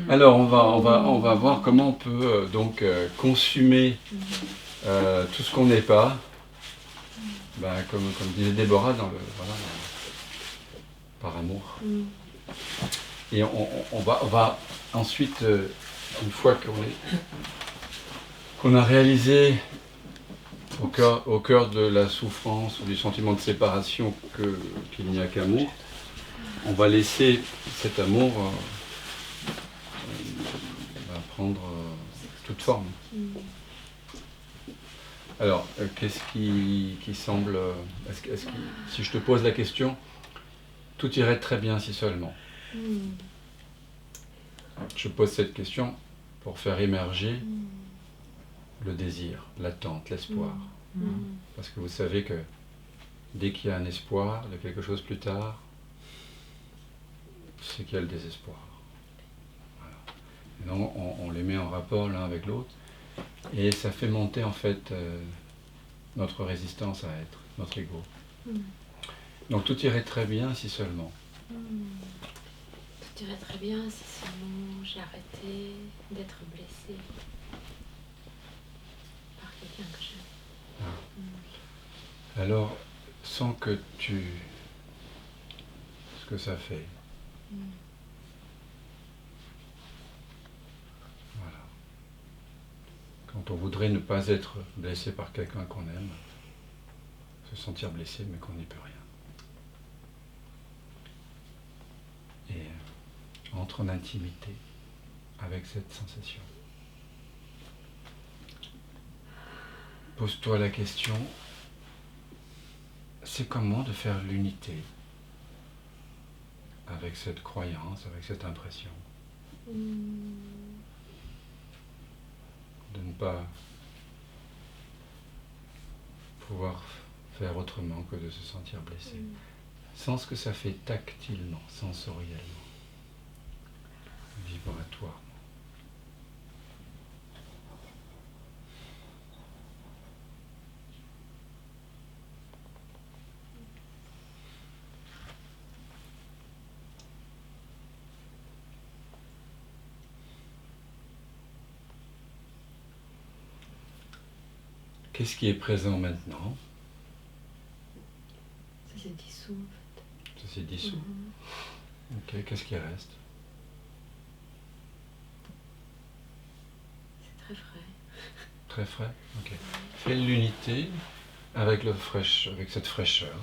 Alors, on va voir comment on peut consumer tout ce qu'on n'est pas, comme disait Déborah, par amour. Et on va ensuite, une fois qu'on a réalisé au cœur de la souffrance ou du sentiment de séparation qu'il n'y a qu'amour, on va laisser cet amour prendre toute forme. Alors, qu'est-ce qui semble... si je te pose la question, tout irait très bien si seulement. Je pose cette question pour faire émerger le désir, l'attente, l'espoir. Parce que vous savez que dès qu'il y a un espoir de quelque chose plus tard, c'est qu'il y a le désespoir. Voilà. Et donc on les met en rapport l'un avec l'autre, et ça fait monter en fait notre résistance à être, notre ego. Donc tout irait très bien si seulement. Tout irait très bien si seulement j'ai arrêté d'être blessée par quelqu'un que j'aime. Alors, sans que ce que ça fait. Voilà. Quand on voudrait ne pas être blessé par quelqu'un qu'on aime, se sentir blessé mais qu'on n'y peut rien. Et entre en intimité avec cette sensation. Pose-toi la question, c'est comment de faire l'unité avec cette croyance, avec cette impression. De ne pas pouvoir faire autrement que de se sentir blessé. Sans ce que ça fait tactilement, sensoriellement, vibratoirement. Qu'est-ce qui est présent maintenant? Ça s'est dissous en fait. Ça s'est dissous. Ok, qu'est-ce qui reste? C'est très frais. Très frais? Ok. Fais l'unité avec cette fraîcheur.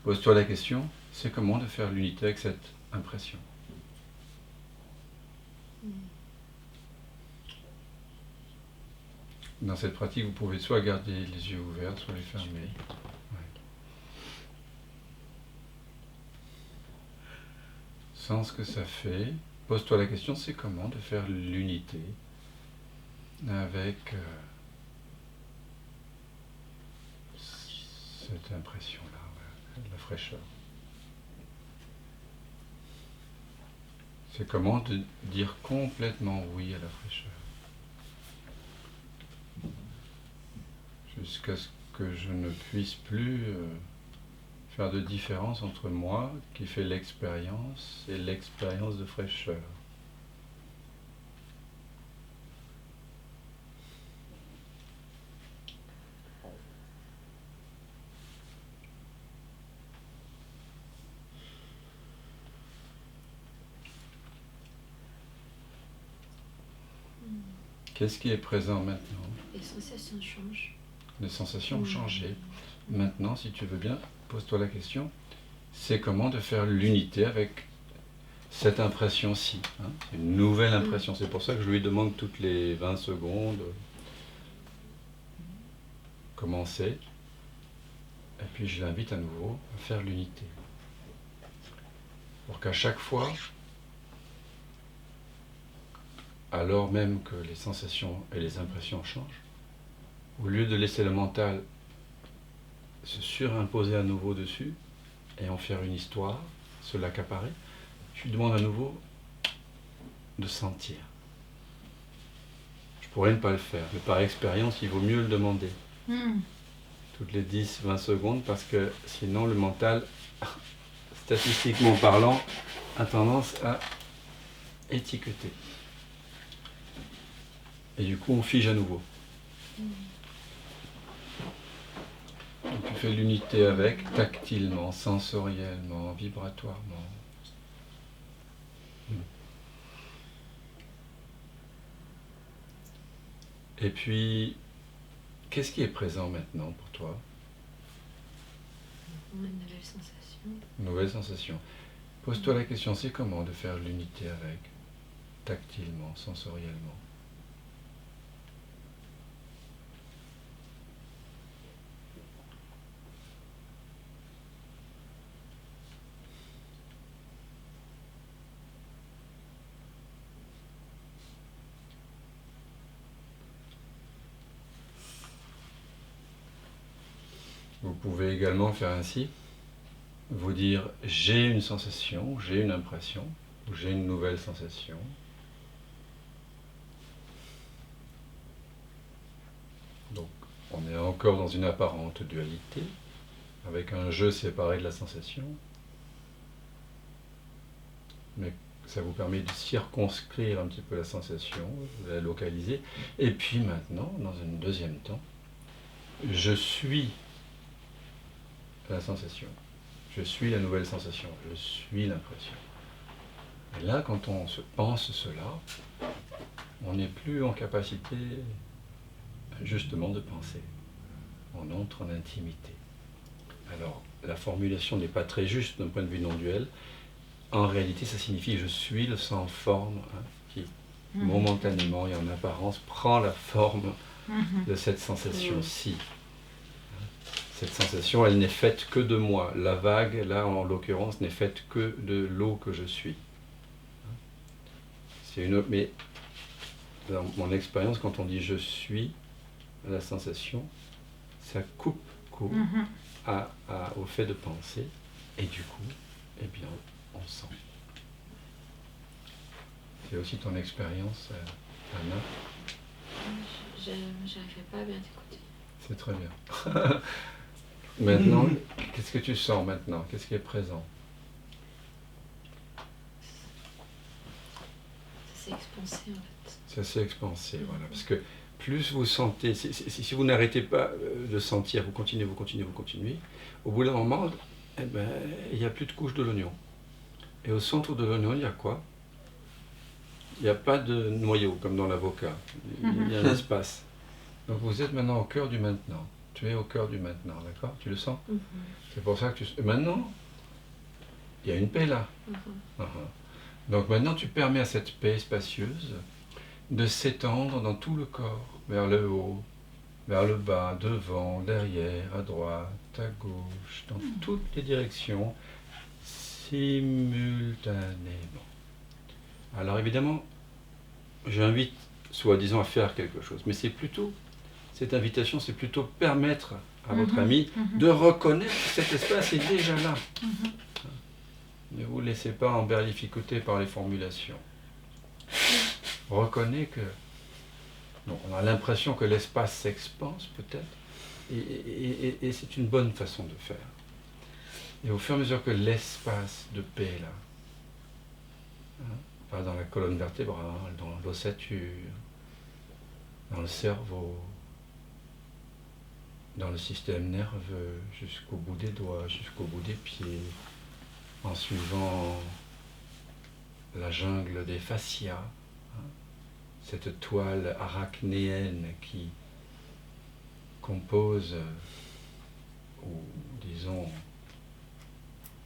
Pose-toi la question, c'est comment de faire l'unité avec cette impression? Dans cette pratique, vous pouvez soit garder les yeux ouverts, soit les fermer. Ouais. Sans ce que ça fait, pose-toi la question, c'est comment de faire l'unité avec cette impression-là, la fraîcheur. C'est comment de dire complètement oui à la fraîcheur. Jusqu'à ce que je ne puisse plus faire de différence entre moi, qui fait l'expérience, et l'expérience de fraîcheur. Qu'est-ce qui est présent maintenant? Les sensations changent. Les sensations ont changé. Maintenant, si tu veux bien, pose-toi la question, c'est comment de faire l'unité avec cette impression-ci, hein? C'est une nouvelle impression. C'est pour ça que je lui demande toutes les 20 secondes comment c'est. Et puis je l'invite à nouveau à faire l'unité. Pour qu'à chaque fois, alors même que les sensations et les impressions changent, au lieu de laisser le mental se surimposer à nouveau dessus et en faire une histoire, se l'accaparer, je lui demande à nouveau de sentir. Je pourrais ne pas le faire, mais par expérience, il vaut mieux le demander. Toutes les 10-20 secondes, parce que sinon le mental, statistiquement parlant, a tendance à étiqueté. Et du coup, on fige à nouveau. Donc, tu fais l'unité avec, tactilement, sensoriellement, vibratoirement. Et puis, qu'est-ce qui est présent maintenant pour toi? Une nouvelle sensation. Nouvelle sensation. Pose-toi la question, c'est comment de faire l'unité avec, tactilement, sensoriellement? Vous pouvez également faire ainsi, vous dire j'ai une sensation, j'ai une impression, ou j'ai une nouvelle sensation. Donc on est encore dans une apparente dualité, avec un jeu séparé de la sensation, mais ça vous permet de circonscrire un petit peu la sensation, de la localiser, et puis maintenant, dans un deuxième temps, je suis la sensation. Je suis la nouvelle sensation. Je suis l'impression. Et là, quand on se pense cela, on n'est plus en capacité justement de penser. On entre en intimité. Alors, la formulation n'est pas très juste d'un point de vue non-duel. En réalité, ça signifie je suis le sans forme qui, momentanément et en apparence, prend la forme de cette sensation-ci. Cette sensation, elle n'est faite que de moi. La vague, là en l'occurrence, n'est faite que de l'eau que je suis. Mais dans mon expérience, quand on dit je suis la sensation, ça coupe court au fait de penser, et du coup, eh bien, on sent. C'est aussi ton expérience, Anna? J'arriverai pas à bien t'écouter. C'est très bien. Maintenant, qu'est-ce que tu sens maintenant? Qu'est-ce qui est présent? Ça s'est expansé en fait. Ça s'est expansé, voilà. Parce que plus vous sentez, si vous n'arrêtez pas de sentir, vous continuez, au bout d'un moment, eh ben, il n'y a plus de couche de l'oignon. Et au centre de l'oignon, il y a quoi? Il n'y a pas de noyau, comme dans l'avocat. Il y a un espace. Donc vous êtes maintenant au cœur du maintenant. Tu es au cœur du maintenant, d'accord? Tu le sens? C'est pour ça que maintenant, il y a une paix là. Donc maintenant, tu permets à cette paix spacieuse de s'étendre dans tout le corps, vers le haut, vers le bas, devant, derrière, à droite, à gauche, dans toutes les directions, simultanément. Alors évidemment, j'invite soi-disant à faire quelque chose, mais c'est plutôt, cette invitation, c'est plutôt permettre à votre ami de reconnaître que cet espace est déjà là. Ne vous laissez pas emberlificoter par les formulations. Reconnaissez que... Bon, on a l'impression que l'espace s'expanse peut-être, et c'est une bonne façon de faire. Et au fur et à mesure que l'espace de paix là, va dans la colonne vertébrale, dans l'ossature, dans le cerveau, dans le système nerveux, jusqu'au bout des doigts, jusqu'au bout des pieds, en suivant la jungle des fascias, cette toile arachnéenne qui compose, ou disons,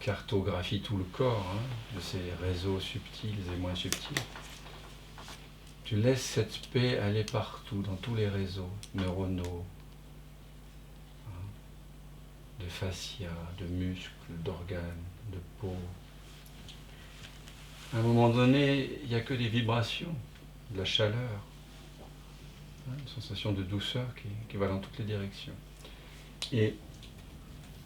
cartographie tout le corps, de ces réseaux subtils et moins subtils. Tu laisses cette paix aller partout, dans tous les réseaux neuronaux, de fascia, de muscles, d'organes, de peau. À un moment donné, il n'y a que des vibrations, de la chaleur, une sensation de douceur qui va dans toutes les directions. Et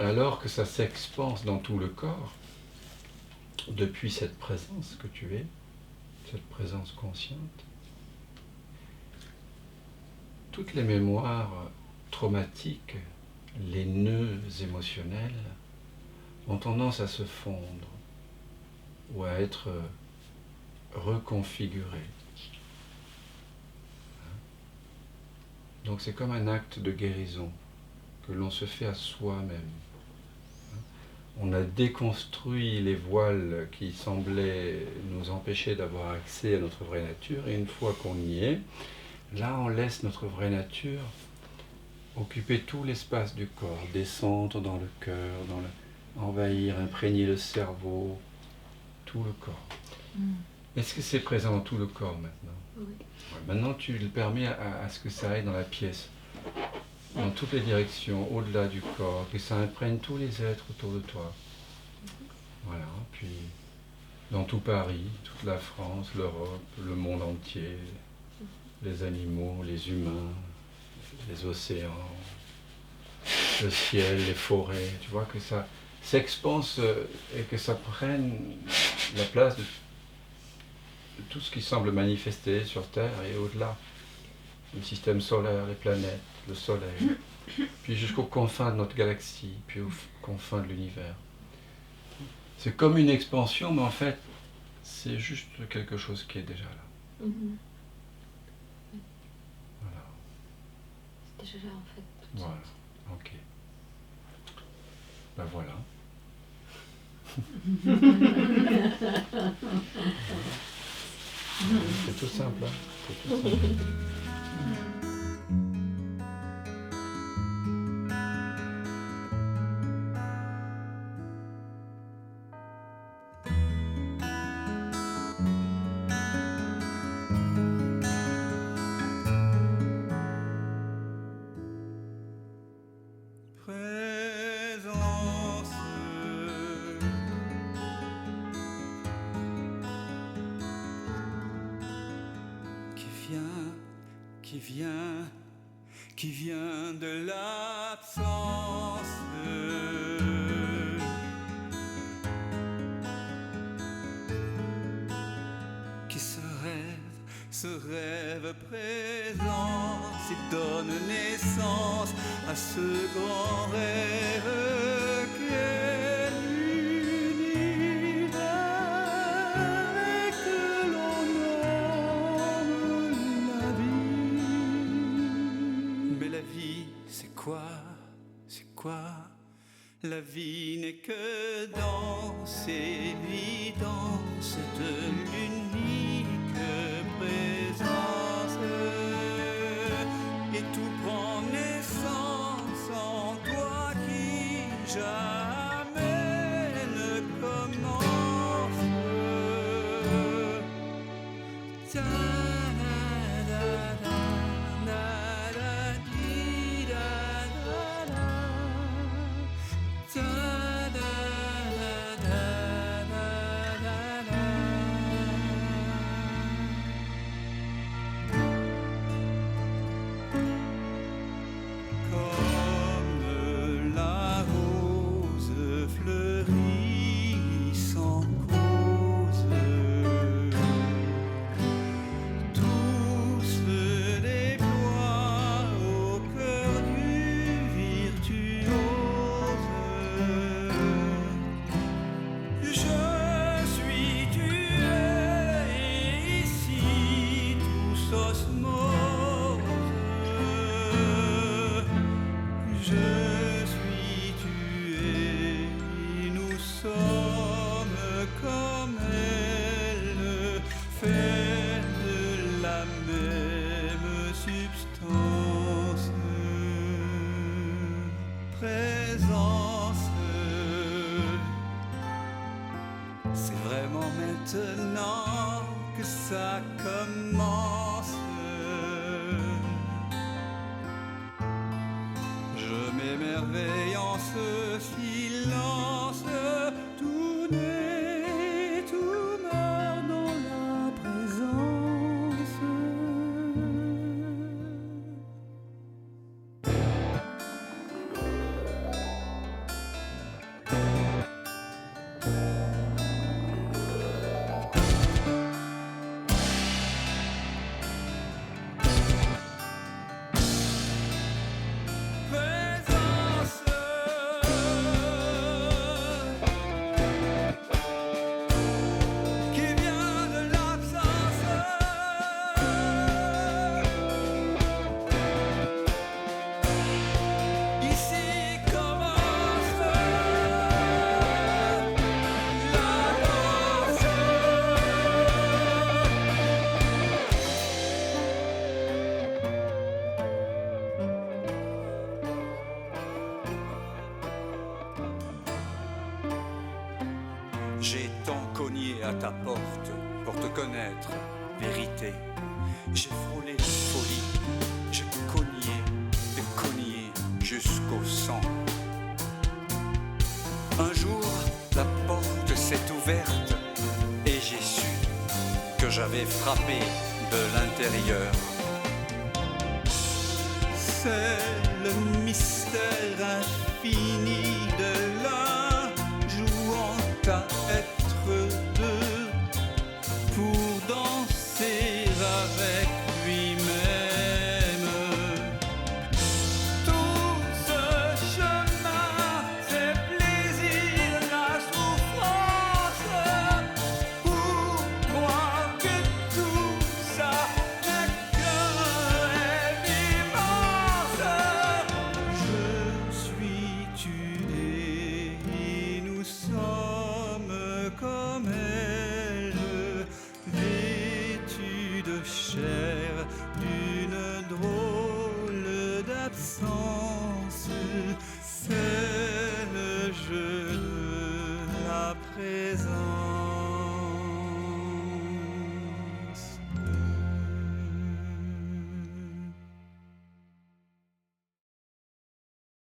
alors que ça s'expanse dans tout le corps, depuis cette présence que tu es, cette présence consciente, toutes les mémoires traumatiques, les nœuds émotionnels, ont tendance à se fondre ou à être reconfigurer. Donc c'est comme un acte de guérison que l'on se fait à soi-même. On a déconstruit les voiles qui semblaient nous empêcher d'avoir accès à notre vraie nature, et une fois qu'on y est, là on laisse notre vraie nature occuper tout l'espace du corps, descendre dans le cœur, envahir, imprégner le cerveau, tout le corps. Est-ce que c'est présent dans tout le corps maintenant? Oui. Ouais, maintenant tu le permets à ce que ça aille dans la pièce, dans toutes les directions, au-delà du corps, que ça imprègne tous les êtres autour de toi. Voilà, puis dans tout Paris, toute la France, l'Europe, le monde entier, les animaux, les humains, les océans, le ciel, les forêts, tu vois, que ça s'expanse et que ça prenne la place de tout ce qui semble manifester sur Terre et au-delà. Le système solaire, les planètes, le soleil, puis jusqu'aux confins de notre galaxie, puis aux confins de l'univers. C'est comme une expansion, mais en fait, c'est juste quelque chose qui est déjà là. Voilà. C'est déjà là en fait. Voilà, ok. Ben voilà. C'est tout simple, hein? C'est tout simple. Qui vient de l'absence, qui se rêve présent, et donne naissance à ce grand rêve qu'est l'univers et que l'on nomme la vie. Mais la vie, c'est quoi? C'est quoi? La vie n'est que danse, évidence de l'unique présence. Et tout prend naissance en toi qui jamais ne commence. Comme la rose fleurit sans cause, tout se déploie au cœur du virtuose. Je suis, tu es, et ici tous osmose. Je suis, tu es, nous sommes comme elle, faits de la même substance. Présence, c'est vraiment maintenant que ça commence. Je m'émerveille en ce silence, tout naît, tout meurt dans la présence. Présence, à ta porte pour te connaître, vérité. J'ai frôlé la folie, j'ai cogné jusqu'au sang. Un jour, la porte s'est ouverte et j'ai su que j'avais frappé de l'intérieur. C'est le mystère infini